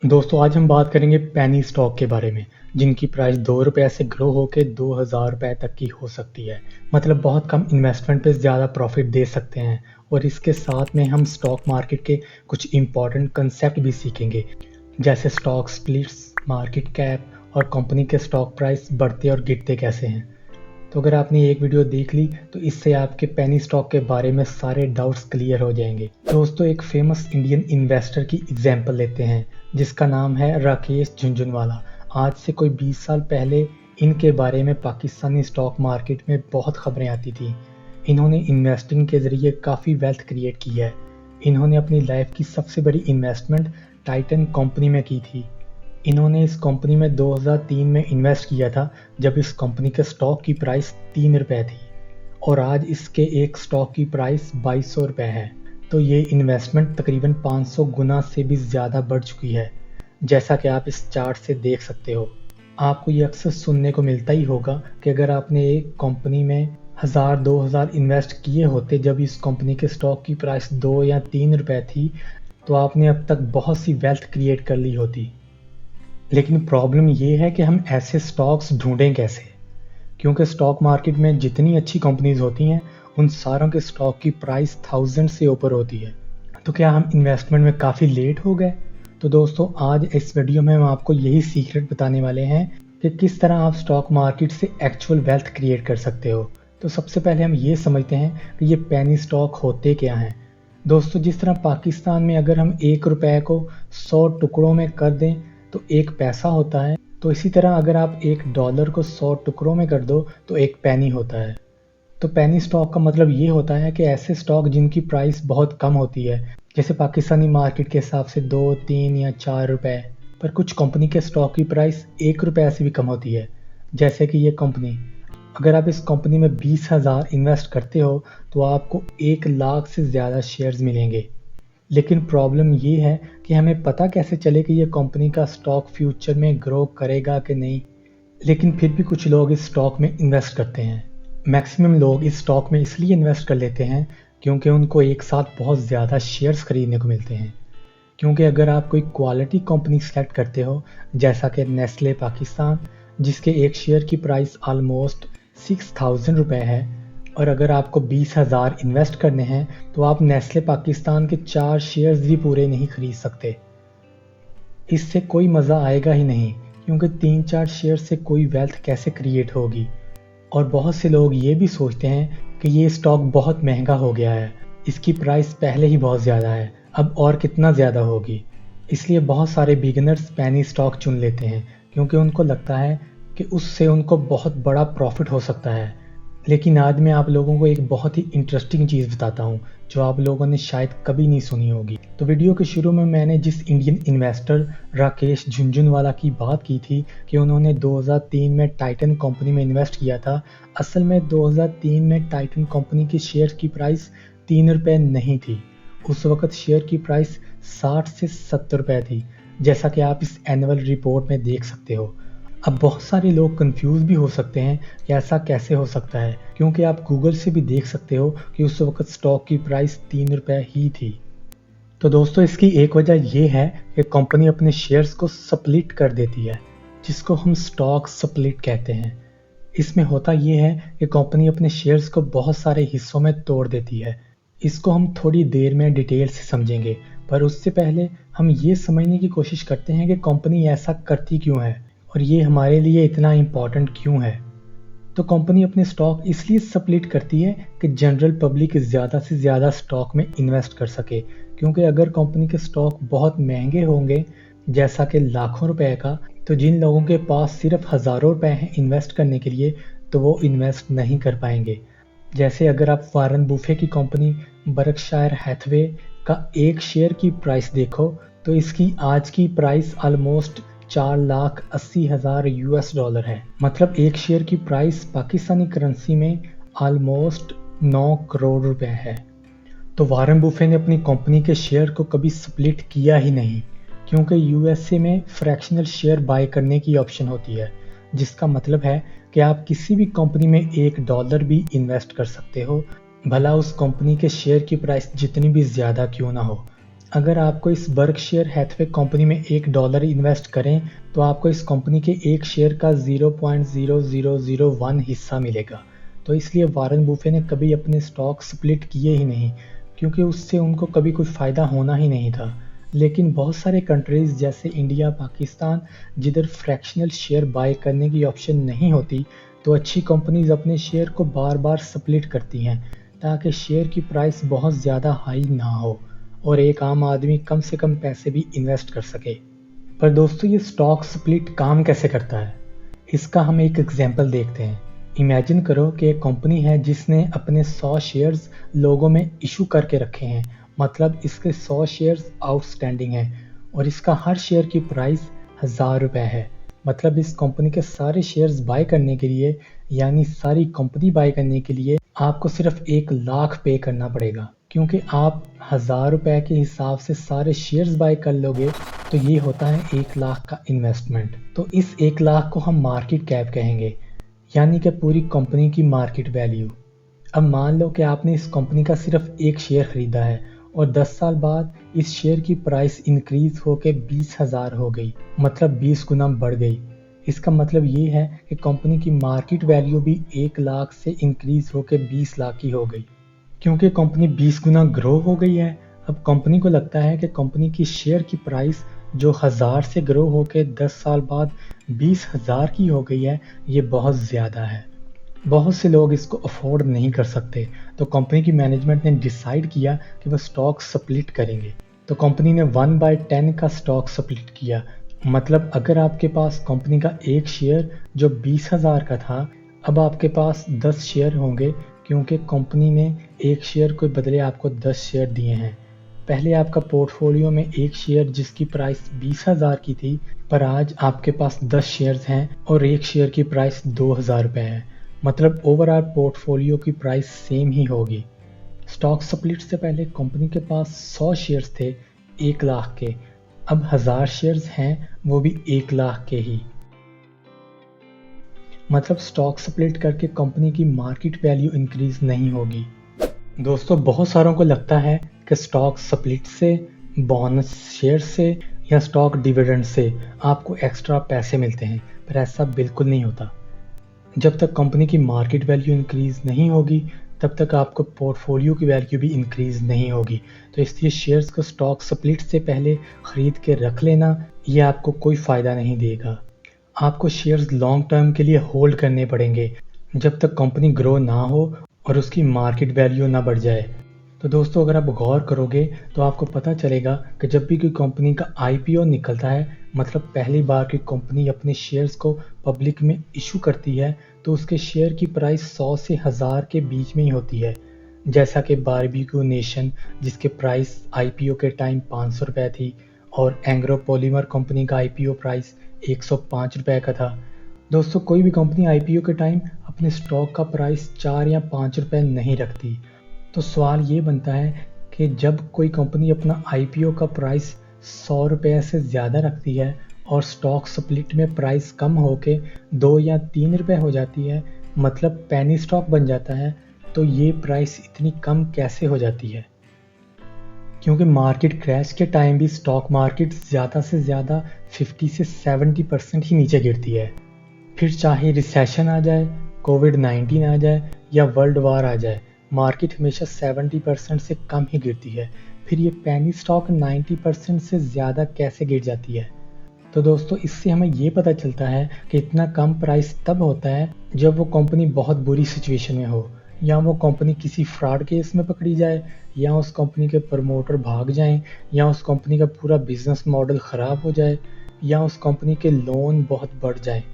दोस्तों आज हम बात करेंगे पेनी स्टॉक के बारे में जिनकी प्राइस ₹2 से ग्रो होकर ₹2000 तक की हो सकती है। मतलब बहुत कम इन्वेस्टमेंट पे ज़्यादा प्रॉफिट दे सकते हैं। और इसके साथ में हम स्टॉक मार्केट के कुछ इम्पॉर्टेंट कंसेप्ट भी सीखेंगे, जैसे स्टॉक स्प्लिट्स, मार्केट कैप और कंपनी के स्टॉक प्राइस बढ़ते और गिरते कैसे हैं। तो अगर आपने एक वीडियो देख ली तो इससे आपके पेनी स्टॉक के बारे में सारे डाउट्स क्लियर हो जाएंगे। दोस्तों एक फेमस इंडियन इन्वेस्टर की एग्जांपल लेते हैं जिसका नाम है राकेश झुनझुनवाला। आज से कोई 20 साल पहले इनके बारे में पाकिस्तानी स्टॉक मार्केट में बहुत खबरें आती थी। इन्होंने इन्वेस्टिंग के ज़रिए काफ़ी वेल्थ क्रिएट की है। इन्होंने अपनी लाइफ की सबसे बड़ी इन्वेस्टमेंट टाइटन कंपनी में की थी। इन्होंने इस कंपनी में 2003 में इन्वेस्ट किया था जब इस कंपनी के स्टॉक की प्राइस ₹3 थी और आज इसके एक स्टॉक की प्राइस ₹2200 है। तो ये इन्वेस्टमेंट तकरीबन 500 गुना से भी ज़्यादा बढ़ चुकी है, जैसा कि आप इस चार्ट से देख सकते हो। आपको ये अक्सर सुनने को मिलता ही होगा कि अगर आपने एक कंपनी में 1000-2000 इन्वेस्ट किए होते जब इस कंपनी के स्टॉक की प्राइस ₹2 या ₹3 थी, तो आपने अब तक बहुत सी वेल्थ क्रिएट कर ली होती। लेकिन प्रॉब्लम ये है कि हम ऐसे स्टॉक्स ढूंढें कैसे, क्योंकि स्टॉक मार्केट में जितनी अच्छी कंपनीज होती हैं उन सारों के स्टॉक की प्राइस 1000 से ऊपर होती है। तो क्या हम इन्वेस्टमेंट में काफ़ी लेट हो गए? तो दोस्तों आज इस वीडियो में हम आपको यही सीक्रेट बताने वाले हैं कि किस तरह आप स्टॉक मार्केट से एक्चुअल वेल्थ क्रिएट कर सकते हो। तो सबसे पहले हम ये समझते हैं कि ये पेनी स्टॉक होते क्या हैं। दोस्तों जिस तरह पाकिस्तान में अगर हम ₹1 को 100 टुकड़ों में कर दें तो एक पैसा होता है, तो इसी तरह अगर आप $1 को 100 टुकड़ों में कर दो तो एक पेनी होता है। तो पेनी स्टॉक का मतलब ये होता है कि ऐसे स्टॉक जिनकी प्राइस बहुत कम होती है, जैसे पाकिस्तानी मार्केट के हिसाब से 2, 3 या ₹4, पर कुछ कंपनी के स्टॉक की प्राइस ₹1 से भी कम होती है। जैसे कि ये कंपनी, अगर आप इस कंपनी में 20,000 इन्वेस्ट करते हो तो आपको 1 लाख से ज़्यादा शेयर्स मिलेंगे। लेकिन प्रॉब्लम ये है कि हमें पता कैसे चले कि ये कंपनी का स्टॉक फ्यूचर में ग्रो करेगा कि नहीं। लेकिन फिर भी कुछ लोग इस स्टॉक में इन्वेस्ट करते हैं। मैक्सिमम लोग इस स्टॉक में इसलिए इन्वेस्ट कर लेते हैं क्योंकि उनको एक साथ बहुत ज़्यादा शेयर्स खरीदने को मिलते हैं। क्योंकि अगर आप कोई क्वालिटी कंपनी सेलेक्ट करते हो, जैसा कि नेस्ले पाकिस्तान, जिसके एक शेयर की प्राइस ऑलमोस्ट ₹6000 है, और अगर आपको 20,000 इन्वेस्ट करने हैं तो आप नेस्ले पाकिस्तान के 4 शेयर्स भी पूरे नहीं खरीद सकते। इससे कोई मज़ा आएगा ही नहीं, क्योंकि 3-4 शेयर से कोई वेल्थ कैसे क्रिएट होगी। और बहुत से लोग ये भी सोचते हैं कि ये स्टॉक बहुत महंगा हो गया है, इसकी प्राइस पहले ही बहुत ज़्यादा है, अब और कितना ज़्यादा होगी। इसलिए बहुत सारे बिगिनर्स पेनी स्टॉक चुन लेते हैं क्योंकि उनको लगता है कि उससे उनको बहुत बड़ा प्रॉफिट हो सकता है। लेकिन आज मैं आप लोगों को एक बहुत ही इंटरेस्टिंग चीज़ बताता हूँ जो आप लोगों ने शायद कभी नहीं सुनी होगी। तो वीडियो के शुरू में मैंने जिस इंडियन इन्वेस्टर राकेश झुनझुनवाला की बात की थी कि उन्होंने 2003 में टाइटन कंपनी में इन्वेस्ट किया था, असल में 2003 में टाइटन कंपनी के शेयर की प्राइस ₹3 नहीं थी। उस वक्त शेयर की प्राइस 60 से ₹70 थी, जैसा कि आप इस एनुअल रिपोर्ट में देख सकते हो। अब बहुत सारे लोग कंफ्यूज भी हो सकते हैं कि ऐसा कैसे हो सकता है, क्योंकि आप गूगल से भी देख सकते हो कि उस वक्त स्टॉक की प्राइस ₹3 ही थी। तो दोस्तों इसकी एक वजह ये है कि कंपनी अपने शेयर्स को स्प्लिट कर देती है, जिसको हम स्टॉक स्प्लिट कहते हैं। इसमें होता ये है कि कंपनी अपने शेयर्स को बहुत सारे हिस्सों में तोड़ देती है। इसको हम थोड़ी देर में डिटेल से समझेंगे, पर उससे पहले हम ये समझने की कोशिश करते हैं कि कंपनी ऐसा करती क्यों है और ये हमारे लिए इतना इम्पॉर्टेंट क्यों है। तो कंपनी अपने स्टॉक इसलिए स्प्लिट करती है कि जनरल पब्लिक ज़्यादा से ज़्यादा स्टॉक में इन्वेस्ट कर सके, क्योंकि अगर कंपनी के स्टॉक बहुत महंगे होंगे, जैसा कि लाखों रुपए का, तो जिन लोगों के पास सिर्फ हज़ारों रुपए हैं इन्वेस्ट करने के लिए, तो वो इन्वेस्ट नहीं कर पाएंगे। जैसे अगर आप वारन बुफे की कंपनी बर्कशायर हैथवे का एक शेयर की प्राइस देखो तो इसकी आज की प्राइस ऑलमोस्ट $4,80,000 है। मतलब एक शेयर की प्राइस पाकिस्तानी करेंसी में ऑलमोस्ट ₹9 करोड़ है। तो वारन बुफे ने अपनी कंपनी के शेयर को कभी स्प्लिट किया ही नहीं, क्योंकि यूएसए में फ्रैक्शनल शेयर बाय करने की ऑप्शन होती है, जिसका मतलब है कि आप किसी भी कंपनी में $1 भी इन्वेस्ट कर सकते हो, भला उस कंपनी के शेयर की प्राइस जितनी भी ज़्यादा क्यों ना हो। अगर आपको इस बर्कशायर हैथवे कंपनी में $1 इन्वेस्ट करें तो आपको इस कंपनी के एक शेयर का 0.0001 हिस्सा मिलेगा। तो इसलिए वारन बुफे ने कभी अपने स्टॉक स्प्लिट किए ही नहीं, क्योंकि उससे उनको कभी कुछ फ़ायदा होना ही नहीं था। लेकिन बहुत सारे कंट्रीज़ जैसे इंडिया, पाकिस्तान, जिधर फ्रैक्शनल शेयर बाय करने की ऑप्शन नहीं होती, तो अच्छी कंपनीज अपने शेयर को बार बार स्प्लिट करती हैं ताकि शेयर की प्राइस बहुत ज़्यादा हाई ना हो और एक आम आदमी कम से कम पैसे भी इन्वेस्ट कर सके। पर दोस्तों, ये स्टॉक स्प्लिट काम कैसे करता है, इसका हम एक एग्जांपल देखते हैं। इमेजिन करो कि एक कंपनी है जिसने अपने 100 शेयर्स लोगों में इशू करके रखे हैं, मतलब इसके 100 शेयर्स आउटस्टैंडिंग हैं और इसका हर शेयर की प्राइस ₹1000 है। मतलब इस कंपनी के सारे शेयर्स बाय करने के लिए, यानी सारी कंपनी बाय करने के लिए आपको सिर्फ 1 लाख पे करना पड़ेगा, क्योंकि आप ₹1000 के हिसाब से सारे शेयर्स बाय कर लोगे तो ये होता है 1 लाख का इन्वेस्टमेंट। तो इस 1 लाख को हम मार्केट कैप कहेंगे, यानी कि पूरी कंपनी की मार्केट वैल्यू। अब मान लो कि आपने इस कंपनी का सिर्फ एक शेयर खरीदा है और 10 साल बाद इस शेयर की प्राइस इंक्रीज होकर 20,000 हो गई, मतलब 20 गुना बढ़ गई। इसका मतलब ये है कि कंपनी की मार्केट वैल्यू भी 1 लाख से इंक्रीज होकर 20 लाख की हो गई। क्योंकि कंपनी 20 गुना ग्रो हो गई है, अब कंपनी को लगता है कि कंपनी की शेयर की प्राइस जो 1000 से ग्रो होकर 10 साल बाद 20,000 की हो गई है, ये बहुत ज़्यादा है। बहुत से लोग इसको अफोर्ड नहीं कर सकते, तो कंपनी की मैनेजमेंट ने डिसाइड किया कि वो स्टॉक स्प्लिट करेंगे। तो कंपनी ने 1/10 का स्टॉक स्प्लिट किया। मतलब अगर आपके पास कंपनी का एक शेयर जो 20,000 का था, अब आपके पास 10 शेयर होंगे, क्योंकि कंपनी ने एक शेयर के बदले आपको 10 शेयर दिए हैं। पहले आपका पोर्टफोलियो में एक शेयर जिसकी प्राइस 20,000 की थी, पर आज आपके पास 10 शेयर्स हैं और एक शेयर की प्राइस ₹2000 है। मतलब ओवरऑल पोर्टफोलियो की प्राइस सेम ही होगी। स्टॉक स्प्लिट से पहले कंपनी के पास 100 शेयर्स थे 1 लाख के, अब 1000 शेयर्स हैं, वो भी 1 लाख के ही। मतलब स्टॉक स्प्लिट करके कंपनी की मार्केट वैल्यू इंक्रीज नहीं होगी। दोस्तों, बहुत सारों को लगता है कि स्टॉक स्प्लिट से, बोनस शेयर से या स्टॉक डिविडेंड से आपको एक्स्ट्रा पैसे मिलते हैं, पर ऐसा बिल्कुल नहीं होता। जब तक कंपनी की मार्केट वैल्यू इंक्रीज नहीं होगी, तब तक आपको पोर्टफोलियो की वैल्यू भी इंक्रीज नहीं होगी। तो इसलिए शेयर्स को स्टॉक स्प्लिट से पहले खरीद के रख लेना, ये आपको कोई फ़ायदा नहीं देगा। आपको शेयर्स लॉन्ग टर्म के लिए होल्ड करने पड़ेंगे, जब तक कंपनी ग्रो ना हो और उसकी मार्केट वैल्यू ना बढ़ जाए। तो दोस्तों, अगर आप गौर करोगे तो आपको पता चलेगा कि जब भी कोई कंपनी का आईपीओ निकलता है, मतलब पहली बार की कंपनी अपने शेयर्स को पब्लिक में इशू करती है, तो उसके शेयर की प्राइस 100 से 1000 के बीच में ही होती है। जैसा कि बारबेक्यू नेशन, जिसके प्राइस आईपीओ के टाइम ₹500 थी, और एंग्रो पॉलीमर कंपनी का आईपीओ प्राइस ₹105 का था। दोस्तों, कोई भी कंपनी आईपीओ के टाइम अपने स्टॉक का प्राइस ₹4 या ₹5 नहीं रखती। तो सवाल ये बनता है कि जब कोई कंपनी अपना आईपीओ का प्राइस ₹100 से ज़्यादा रखती है और स्टॉक स्प्लिट में प्राइस कम होके ₹2 या ₹3 हो जाती है, मतलब पेनी स्टॉक बन जाता है, तो ये प्राइस इतनी कम कैसे हो जाती है? क्योंकि मार्केट क्रैश के टाइम भी स्टॉक मार्केट ज़्यादा से ज़्यादा 50 से 70% ही नीचे गिरती है। फिर चाहे रिसेशन आ जाए, कोविड-19 आ जाए या वर्ल्ड वार आ जाए, मार्केट हमेशा 70% से कम ही गिरती है। फिर ये पेनी स्टॉक 90% से ज़्यादा कैसे गिर जाती है? तो दोस्तों, इससे हमें ये पता चलता है कि इतना कम प्राइस तब होता है जब वो कंपनी बहुत बुरी सिचुएशन में हो, या वो कंपनी किसी फ्रॉड केस में पकड़ी जाए, या उस कंपनी के प्रमोटर भाग जाएं, या उस कंपनी का पूरा बिजनेस मॉडल ख़राब हो जाए, या उस कंपनी के लोन बहुत बढ़ जाए।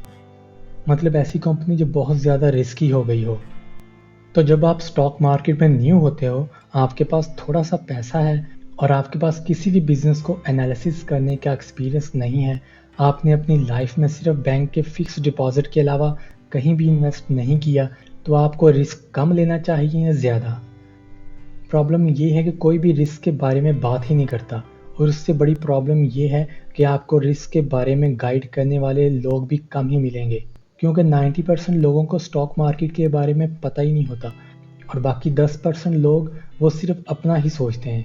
मतलब ऐसी कंपनी जो बहुत ज़्यादा रिस्की हो गई हो। तो जब आप स्टॉक मार्केट में न्यू होते हो, आपके पास थोड़ा सा पैसा है और आपके पास किसी भी बिजनेस को एनालिसिस करने का एक्सपीरियंस नहीं है, आपने अपनी लाइफ में सिर्फ बैंक के फिक्स डिपॉजिट के अलावा कहीं भी इन्वेस्ट नहीं किया, तो आपको रिस्क कम लेना चाहिए या ज़्यादा? प्रॉब्लम ये है कि कोई भी रिस्क के बारे में बात ही नहीं करता, और उससे बड़ी प्रॉब्लम ये है कि आपको रिस्क के बारे में गाइड करने वाले लोग भी कम ही मिलेंगे, क्योंकि 90% लोगों को स्टॉक मार्केट के बारे में पता ही नहीं होता और बाकी 10% लोग वो सिर्फ अपना ही सोचते हैं।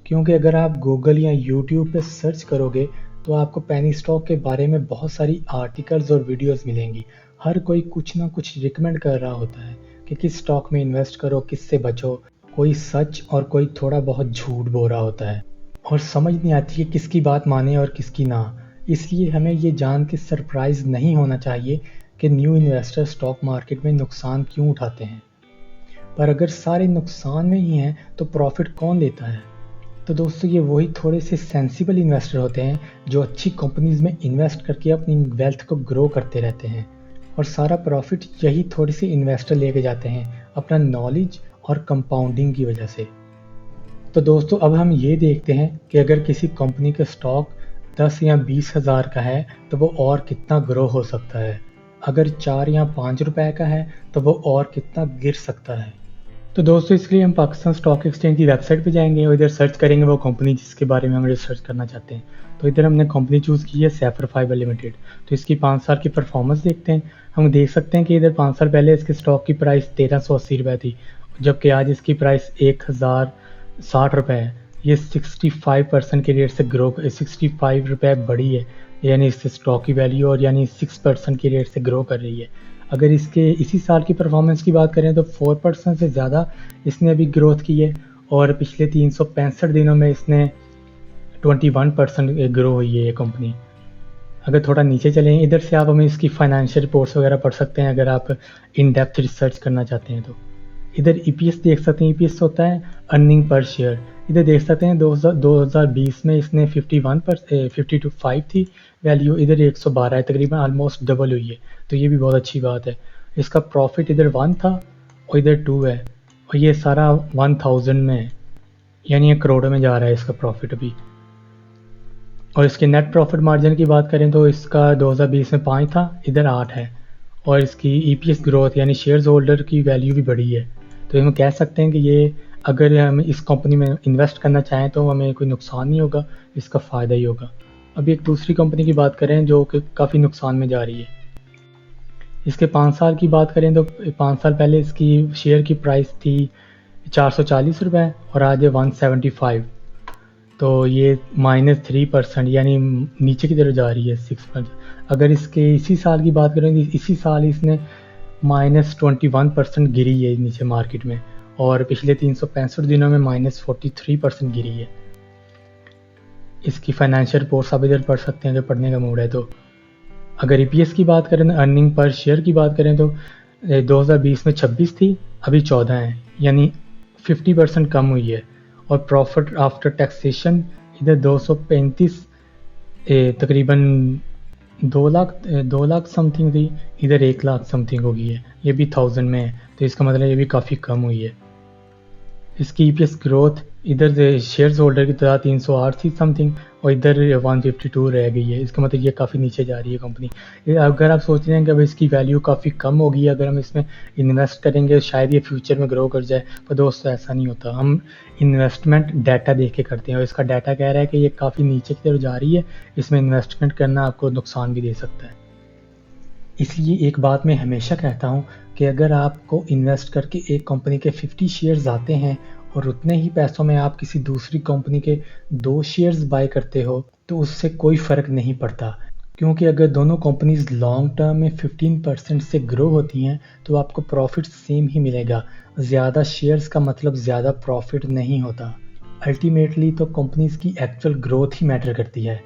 क्योंकि अगर आप गूगल या यूट्यूब पे सर्च करोगे तो आपको पेनी स्टॉक के बारे में बहुत सारी आर्टिकल्स और वीडियोस मिलेंगी। हर कोई कुछ ना कुछ रिकमेंड कर रहा होता है कि किस स्टॉक में इन्वेस्ट करो, किससे बचो। कोई सच और कोई थोड़ा बहुत झूठ बोल रहा होता है और समझ नहीं आती कि किसकी बात माने और किसकी ना। इसलिए हमें ये जान के सरप्राइज नहीं होना चाहिए कि न्यू इन्वेस्टर स्टॉक मार्केट में नुकसान क्यों उठाते हैं। पर अगर सारे नुकसान में ही हैं तो प्रॉफिट कौन लेता है? तो दोस्तों, ये वही थोड़े से सेंसिबल इन्वेस्टर होते हैं जो अच्छी कंपनीज में इन्वेस्ट करके अपनी वेल्थ को ग्रो करते रहते हैं और सारा प्रॉफिट यही थोड़े से इन्वेस्टर लेके जाते हैं अपना नॉलेज और कंपाउंडिंग की वजह से। तो दोस्तों, अब हम ये देखते हैं कि अगर किसी कंपनी का स्टॉक 10 या 20 हज़ार का है तो वो और कितना ग्रो हो सकता है। अगर 4 या 5 रुपए का है तो वो और कितना गिर सकता है। तो दोस्तों, इसलिए हम पाकिस्तान स्टॉक एक्सचेंज की वेबसाइट पे जाएंगे और इधर सर्च करेंगे वो कंपनी जिसके बारे में हम रिसर्च करना चाहते हैं। तो इधर हमने कंपनी चूज़ की है सैफर फाइबर लिमिटेड। तो इसकी 5 साल की परफॉर्मेंस देखते हैं। हम देख सकते हैं कि इधर 5 साल पहले इसके स्टॉक की प्राइस 1380 रुपये थी, जबकि आज इसकी प्राइस 1060 रुपये है। ये 65% के रेट से ग्रो 65 रुपये बढ़ी है, यानी इससे स्टॉक की वैल्यू और यानी 6% के रेट से ग्रो कर रही है। अगर इसके इसी साल की परफॉर्मेंस की बात करें तो 4% से ज़्यादा इसने अभी ग्रोथ की है और पिछले 365 दिनों में इसने 21% ग्रो हुई है ये कंपनी। अगर थोड़ा नीचे चलें, इधर से आप हमें इसकी फाइनेंशियल रिपोर्ट्स वगैरह पढ़ सकते हैं अगर आप इन डेप्थ रिसर्च करना चाहते हैं तो। इधर ईपीएस देख सकते हैं, ईपीएस होता है अर्निंग पर शेयर। इधर देख सकते हैं 2020 में इसने 52 थी वैल्यू, इधर 112 है, तकरीबन ऑलमोस्ट डबल हुई है। तो ये भी बहुत अच्छी बात है। इसका प्रॉफिट इधर 1 था और इधर 2 है और ये सारा 1000 में है, यानी 1 करोड़ में जा रहा है इसका प्रॉफिट अभी। और इसके नेट प्रॉफिट मार्जिन की बात करें तो इसका 2020 में 5 था, इधर 8 है। और इसकी ईपीएस ग्रोथ यानी शेयर्स होल्डर की वैल्यू भी बढ़ी है। तो हम कह सकते हैं कि ये अगर हम इस कंपनी में इन्वेस्ट करना चाहें तो हमें कोई नुकसान नहीं होगा, इसका फ़ायदा ही होगा। अभी एक दूसरी कंपनी की बात करें जो कि काफ़ी नुकसान में जा रही है। इसके 5 साल की बात करें तो 5 साल पहले इसकी शेयर की प्राइस थी 440 रुपये और आज है 175। तो ये -3% यानी नीचे की तरफ जा रही है 6%। अगर इसके इसी साल की बात करें तो इसी साल इसने -21% गिरी है नीचे मार्केट में और पिछले 365 दिनों में -43% गिरी है। इसकी फाइनेंशियल रिपोर्ट्स आप इधर पढ़ सकते हैं अगर पढ़ने का मूड है तो। अगर ईपीएस की बात करें, अर्निंग पर शेयर की बात करें तो 2020 में 26 थी, अभी 14 है, यानी 50% कम हुई है। और प्रॉफिट आफ्टर टैक्सेशन इधर 235 तकरीबन 2 लाख समथिंग थी, इधर 1 लाख समथिंग हो गई है, ये भी 1000 में है। तो इसका मतलब ये भी काफ़ी कम हुई है। इसकी ईपीएस ग्रोथ इधर शेयर्स होल्डर की तरह 308 थी समथिंग और इधर 152 रह गई है। इसका मतलब ये काफ़ी नीचे जा रही है कंपनी। अगर आप सोच रहे हैं कि अब इसकी वैल्यू काफ़ी कम होगी, अगर हम इसमें इन्वेस्ट करेंगे शायद ये फ्यूचर में ग्रो कर जाए, पर दोस्तों ऐसा नहीं होता। हम इन्वेस्टमेंट डाटा देख के करते हैं और इसका डाटा कह रहा है कि ये काफ़ी नीचे की तरफ जा रही है, इसमें इन्वेस्टमेंट करना आपको नुकसान भी दे सकता है। इसलिए एक बात मैं हमेशा कहता हूँ कि अगर आपको इन्वेस्ट करके एक कंपनी के 50 शेयर्स आते हैं और उतने ही पैसों में आप किसी दूसरी कंपनी के 2 शेयर्स बाय करते हो तो उससे कोई फ़र्क नहीं पड़ता, क्योंकि अगर दोनों कंपनीज लॉन्ग टर्म में 15% से ग्रो होती हैं तो आपको प्रॉफिट सेम ही मिलेगा। ज़्यादा शेयर्स का मतलब ज़्यादा प्रॉफिट नहीं होता। अल्टीमेटली तो कंपनीज की एक्चुअल ग्रोथ ही मैटर करती है।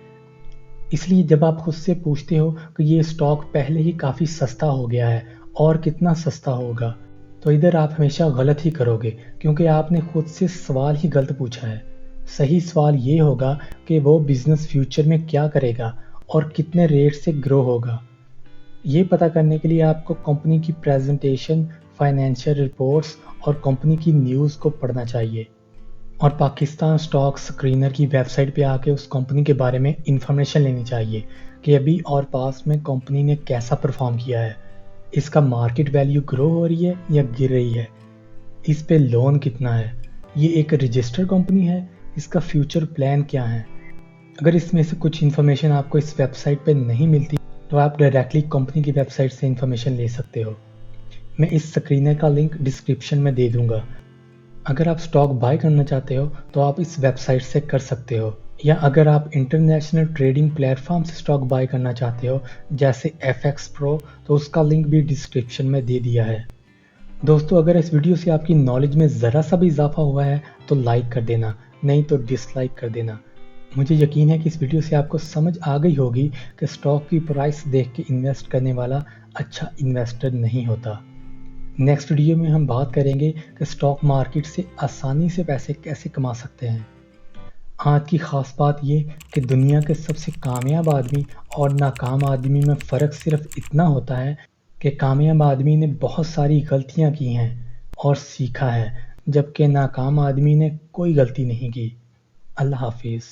इसलिए जब आप खुद से पूछते हो कि ये स्टॉक पहले ही काफ़ी सस्ता हो गया है और कितना सस्ता होगा, तो इधर आप हमेशा गलत ही करोगे, क्योंकि आपने खुद से सवाल ही गलत पूछा है। सही सवाल ये होगा कि वो बिज़नेस फ्यूचर में क्या करेगा और कितने रेट से ग्रो होगा। ये पता करने के लिए आपको कंपनी की प्रेजेंटेशन, फाइनेंशियल रिपोर्ट्स और कंपनी की न्यूज़ को पढ़ना चाहिए और पाकिस्तान स्टॉक स्क्रीनर की वेबसाइट पे आके उस कंपनी के बारे में इंफॉर्मेशन लेनी चाहिए कि अभी और पास में कंपनी ने कैसा परफॉर्म किया है, इसका मार्केट वैल्यू ग्रो हो रही है या गिर रही है, इस पे लोन कितना है, ये एक रजिस्टर्ड कंपनी है, इसका फ्यूचर प्लान क्या है। अगर इसमें से कुछ इन्फॉर्मेशन आपको इस वेबसाइट पे नहीं मिलती तो आप डायरेक्टली कंपनी की वेबसाइट से इन्फॉर्मेशन ले सकते हो। मैं इस स्क्रीनर का लिंक डिस्क्रिप्शन में दे दूँगा। अगर आप स्टॉक बाय करना चाहते हो तो आप इस वेबसाइट से कर सकते हो, या अगर आप इंटरनेशनल ट्रेडिंग प्लेटफॉर्म से स्टॉक बाय करना चाहते हो जैसे FX Pro, तो उसका लिंक भी डिस्क्रिप्शन में दे दिया है। दोस्तों, अगर इस वीडियो से आपकी नॉलेज में ज़रा सा भी इजाफा हुआ है तो लाइक कर देना, नहीं तो डिसलाइक कर देना। मुझे यकीन है कि इस वीडियो से आपको समझ आ गई होगी कि स्टॉक की प्राइस देख के इन्वेस्ट करने वाला अच्छा इन्वेस्टर नहीं होता। नेक्स्ट वीडियो में हम बात करेंगे कि स्टॉक मार्केट से आसानी से पैसे कैसे कमा सकते हैं। आज की ख़ास बात ये कि दुनिया के सबसे कामयाब आदमी और नाकाम आदमी में फ़र्क सिर्फ इतना होता है कि कामयाब आदमी ने बहुत सारी गलतियां की हैं और सीखा है, जबकि नाकाम आदमी ने कोई गलती नहीं की। अल्लाह हाफिज़।